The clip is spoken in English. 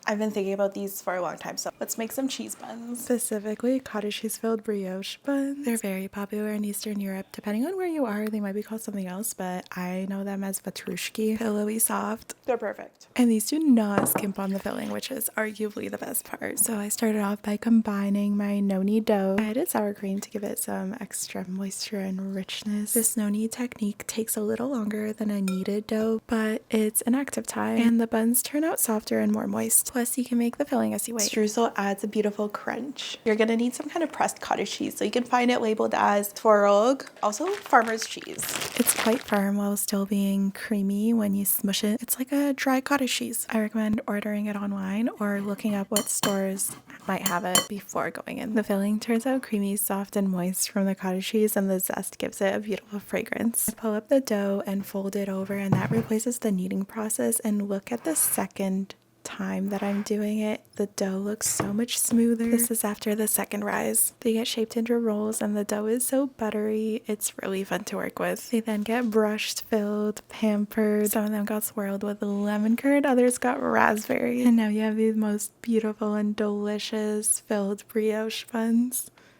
I've been thinking about these for a long time, so let's make some cheese buns. Specifically, cottage cheese filled brioche buns. They're very popular in Eastern Europe. Depending on where you are, they might be called something else, but I know them as vatrushki, pillowy soft. They're perfect. And these do not skimp on the filling, which is arguably the best part. So I started off by combining my no-knead dough. I added sour cream to give it some extra moisture and richness. This no-knead technique takes a little longer than a kneaded dough, but it's an active time, and the buns turn out softer and more moist. Plus, you can make the filling as you wait. Streusel adds a beautiful crunch. You're gonna need some kind of pressed cottage cheese, so you can find it labeled as swirl, also farmer's cheese. It's quite firm while still being creamy when you smush it. It's like a dry cottage cheese. I recommend ordering it online or looking up what stores might have it before going in. The filling turns out creamy, soft, and moist from the cottage cheese, and the zest gives it a beautiful fragrance. I pull up the dough and fold it over, and that replaces the kneading process. And look at the second time that I'm doing it, the dough looks so much smoother. This is after the second rise. They get shaped into rolls and the dough is so buttery, it's really fun to work with. They then get brushed, filled, pampered. Some of them got swirled with lemon curd, others got raspberry. And now you have these most beautiful and delicious filled brioche buns.